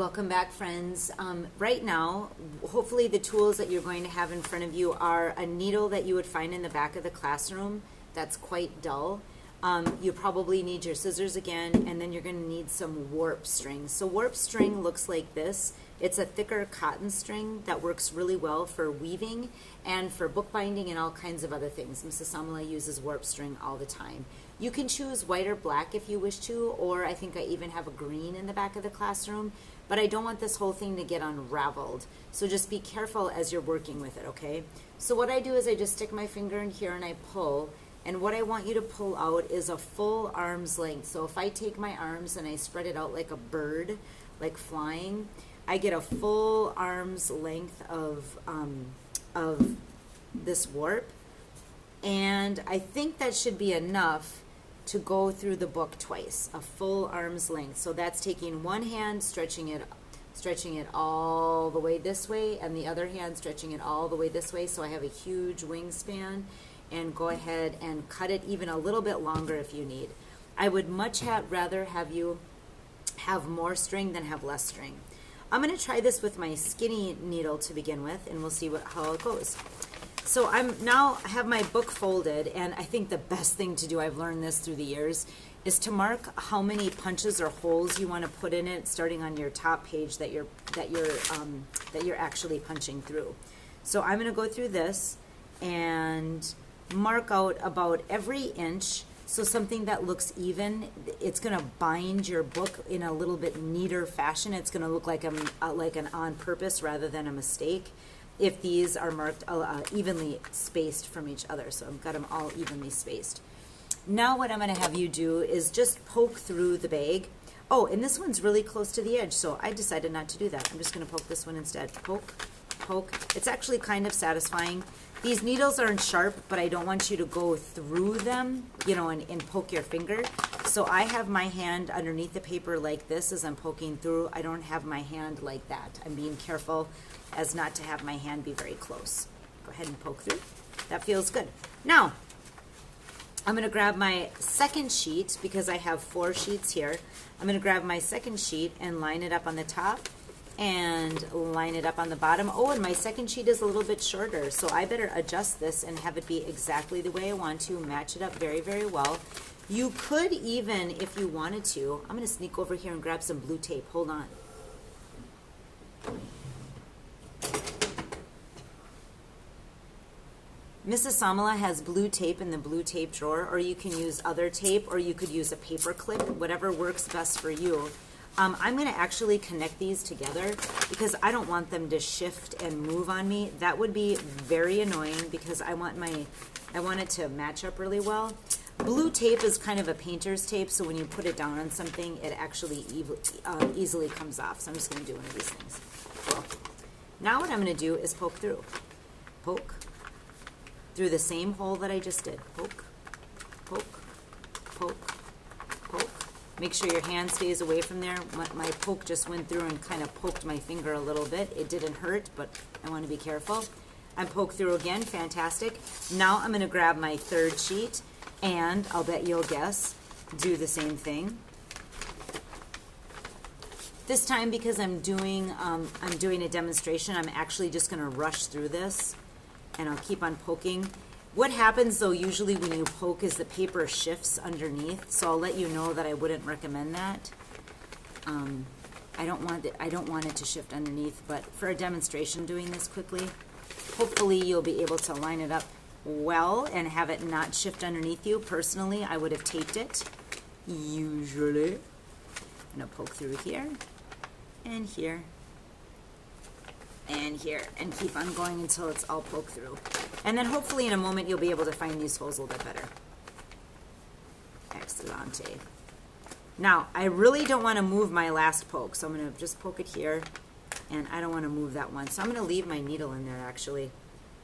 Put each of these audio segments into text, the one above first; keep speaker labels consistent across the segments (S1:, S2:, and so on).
S1: Welcome back, friends. Right now, hopefully the tools that you're going to have in front of you are a needle that you would find in the back of the classroom that's quite dull. You probably need your scissors again, and then you're going to need some warp string. So warp string looks like this. It's a thicker cotton string that works really well for weaving and for bookbinding and all kinds of other things. Mrs. Samala uses warp string all the time. You can choose white or black if you wish to, or I think I even have a green in the back of the classroom, but I don't want this whole thing to get unraveled. So just be careful as you're working with it, okay? So what I do is I just stick my finger in here and I pull, and what I want you to pull out is a full arm's length. So if I take my arms and I spread it out like a bird, like flying, I get a full arm's length of this warp, and I think that should be enough to go through the book twice, a full arm's length. So that's taking one hand, stretching it all the way this way, and the other hand stretching it all the way this way, so I have a huge wingspan. And go ahead and cut it even a little bit longer if you need. I would much rather have you have more string than have less string. I'm going to try this with my skinny needle to begin with, and we'll see how it goes. So I have my book folded, and I think the best thing to do, I've learned this through the years, is to mark how many punches or holes you want to put in it, starting on your top page that you're actually punching through. So I'm going to go through this and mark out about every inch, so something that looks even. It's going to bind your book in a little bit neater fashion. It's going to look like an on purpose rather than a mistake if these are marked evenly spaced from each other. So I've got them all evenly spaced. Now what I'm going to have you do is just poke through the bag. Oh, and this one's really close to the edge, so I decided not to do that. I'm just going to poke this one instead. Poke, poke. It's actually kind of satisfying. These needles aren't sharp, but I don't want you to go through them, and poke your finger. So I have my hand underneath the paper like this as I'm poking through. I don't have my hand like that. I'm being careful as not to have my hand be very close. Go ahead and poke through. That feels good. Now, I'm going to grab my second sheet because I have 4 sheets here. I'm going to grab my second sheet and line it up on the top and line it up on the bottom. Oh, and my second sheet is a little bit shorter, so I better adjust this and have it be exactly the way I want to, match it up very, very well. You could even, if you wanted to, I'm going to sneak over here and grab some blue tape. Hold on. Mrs. Samala has blue tape in the blue tape drawer, or you can use other tape, or you could use a paper clip, whatever works best for you. I'm going to actually connect these together because I don't want them to shift and move on me. That would be very annoying because I want it to match up really well. Blue tape is kind of a painter's tape, so when you put it down on something, it actually easily comes off. So I'm just going to do one of these things. Cool. Now what I'm going to do is poke through. Poke through the same hole that I just did. Poke, poke, poke, poke. Make sure your hand stays away from there. My poke just went through and kind of poked my finger a little bit. It didn't hurt, but I want to be careful. I'm poke through again. Fantastic. Now I'm going to grab my third sheet, and I'll bet you'll guess, do the same thing. This time, because I'm doing a demonstration, I'm actually just going to rush through this, and I'll keep on poking. What happens though usually when you poke is the paper shifts underneath, so I'll let you know that I wouldn't recommend that. I don't want it to shift underneath, but for a demonstration doing this quickly, hopefully you'll be able to line it up well and have it not shift underneath you. Personally, I would have taped it, usually. I'm going to poke through here and here and here, and keep on going until it's all poked through. And then hopefully in a moment you'll be able to find these holes a little bit better. Excellent. Now, I really don't want to move my last poke, so I'm going to just poke it here, and I don't want to move that one. So I'm going to leave my needle in there, actually.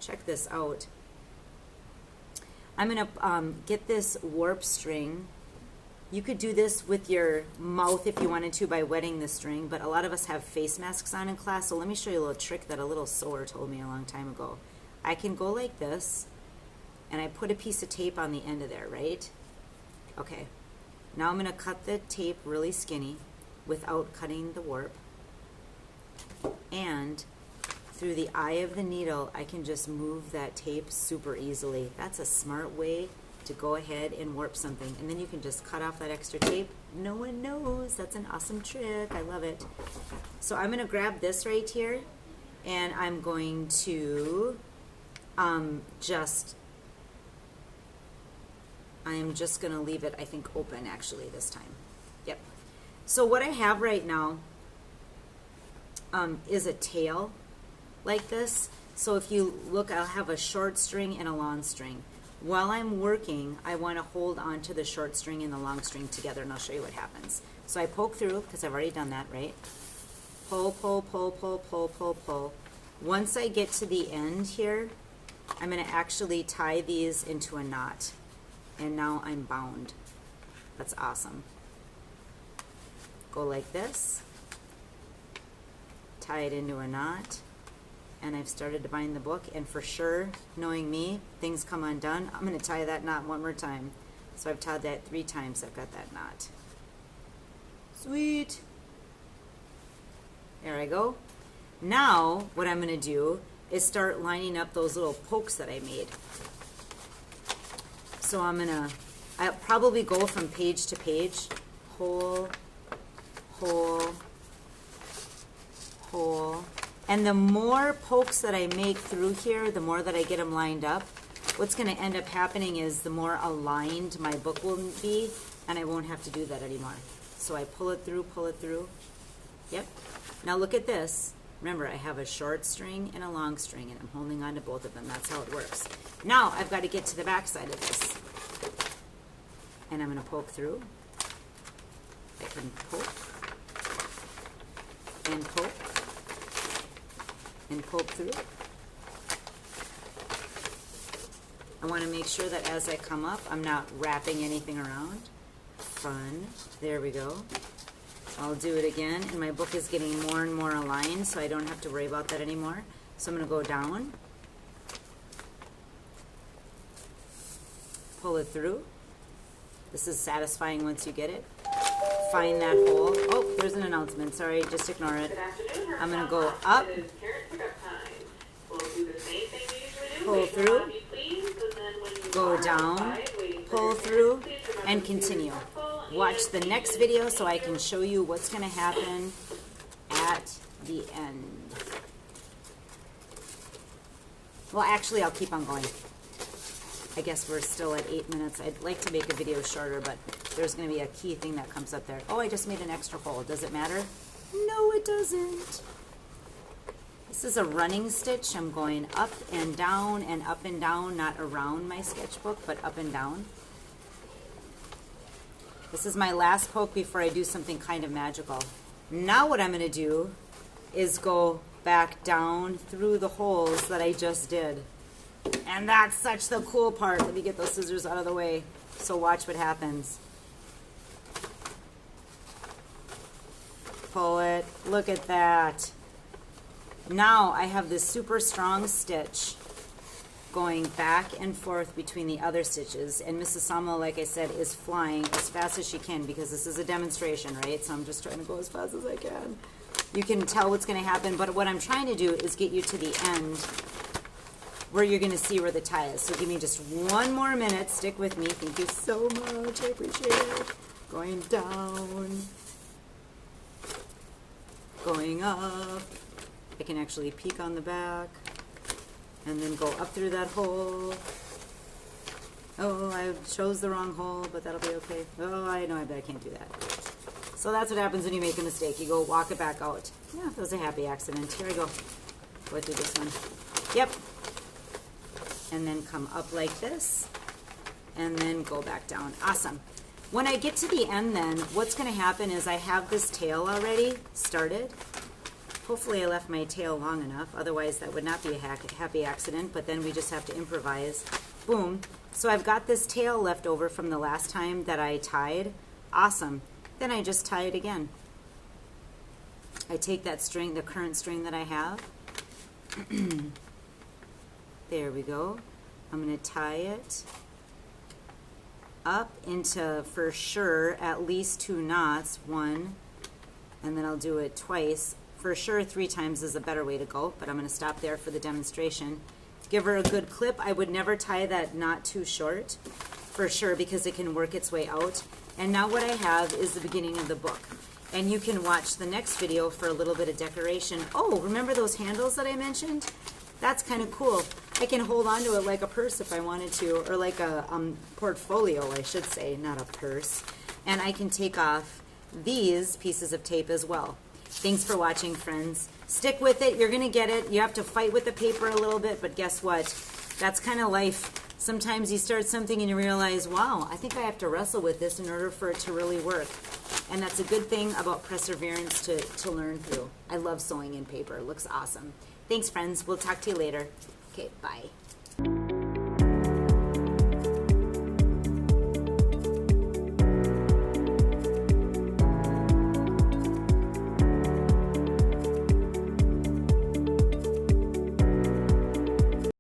S1: Check this out. I'm going to get this warp string. You could do this with your mouth if you wanted to by wetting the string, but a lot of us have face masks on in class, so let me show you a little trick that a little sewer told me a long time ago. I can go like this, and I put a piece of tape on the end of there, right? Okay. Now I'm going to cut the tape really skinny without cutting the warp. And through the eye of the needle, I can just move that tape super easily. That's a smart way to go ahead and warp something. And then you can just cut off that extra tape. No one knows. That's an awesome trick. I love it. So I'm going to grab this right here, and I'm going to I am just going to leave it, I think, open actually this time. Yep. So what I have right now is a tail like this. So if you look, I'll have a short string and a long string. While I'm working, I want to hold on to the short string and the long string together, and I'll show you what happens. So I poke through, because I've already done that, right? Pull, pull, pull, pull, pull, pull, pull. Once I get to the end here, I'm going to actually tie these into a knot. And now I'm bound. That's awesome. Go like this. Tie it into a knot. And I've started to bind the book, and for sure, knowing me, things come undone. I'm going to tie that knot one more time. So I've tied that 3 times. I've got that knot. Sweet. There I go. Now, what I'm going to do is start lining up those little pokes that I made. So I'll probably go from page to page, hole, hole, hole. And the more pokes that I make through here, the more that I get them lined up. What's going to end up happening is the more aligned my book will be, and I won't have to do that anymore. So I pull it through, pull it through. Yep. Now look at this. Remember, I have a short string and a long string, and I'm holding on to both of them. That's how it works. Now I've got to get to the back side of this. And I'm going to poke through. I can poke and poke and poke through. I want to make sure that as I come up, I'm not wrapping anything around. Fun. There we go. I'll do it again, and my book is getting more and more aligned, so I don't have to worry about that anymore. So I'm going to go down, pull it through. This is satisfying once you get it. Find that hole. Oh, there's an announcement. Sorry, just ignore it. I'm going to go up, pull through, go down, pull through, and continue. Watch the next video so I can show you what's going to happen at the end. Well, actually, I'll keep on going. I guess we're still at 8 minutes. I'd like to make a video shorter, but there's going to be a key thing that comes up there. Oh, I just made an extra hole. Does it matter? No, it doesn't. This is a running stitch. I'm going up and down, not around my sketchbook, but up and down. This is my last poke before I do something kind of magical. Now what I'm going to do is go back down through the holes that I just did. And that's such the cool part. Let me get those scissors out of the way. So watch what happens. Pull it. Look at that. Now I have this super strong stitch going back and forth between the other stitches, and Mrs. Samuel, like I said, is flying as fast as she can because this is a demonstration, right? So I'm just trying to go as fast as I can. You can tell what's going to happen, but what I'm trying to do is get you to the end where you're going to see where the tie is. So give me just 1 more minute. Stick with me. Thank you so much. I appreciate it. Going down, going up. I can actually peek on the back. And then go up through that hole. Oh, I chose the wrong hole, but that'll be okay. Oh, I know, I bet I can't do that. So that's what happens when you make a mistake. You go walk it back out. Yeah, that was a happy accident. Here I go. Go through this one. Yep. And then come up like this. And then go back down. Awesome. When I get to the end then, what's going to happen is I have this tail already started. Hopefully I left my tail long enough, otherwise that would not be a happy accident, but then we just have to improvise. Boom. So I've got this tail left over from the last time that I tied. Awesome. Then I just tie it again. I take that string, the current string that I have. There we go. I'm going to tie it up into, for sure, at least 2 knots. 1, and then I'll do it twice. for sure 3 times is a better way to go, but I'm going to stop there for the demonstration. Give her a good clip. I would never tie that knot too short, for sure, because it can work its way out. And now what I have is the beginning of the book. And you can watch the next video for a little bit of decoration. Oh, remember those handles that I mentioned? That's kind of cool. I can hold on to it like a purse if I wanted to, or like a portfolio, I should say, not a purse. And I can take off these pieces of tape as well. Thanks for watching, friends. Stick with it. You're going to get it. You have to fight with the paper a little bit, but guess what? That's kind of life. Sometimes you start something and you realize, wow, I think I have to wrestle with this in order for it to really work. And that's a good thing about perseverance to learn through. I love sewing in paper. It looks awesome. Thanks, friends. We'll talk to you later. Okay, bye.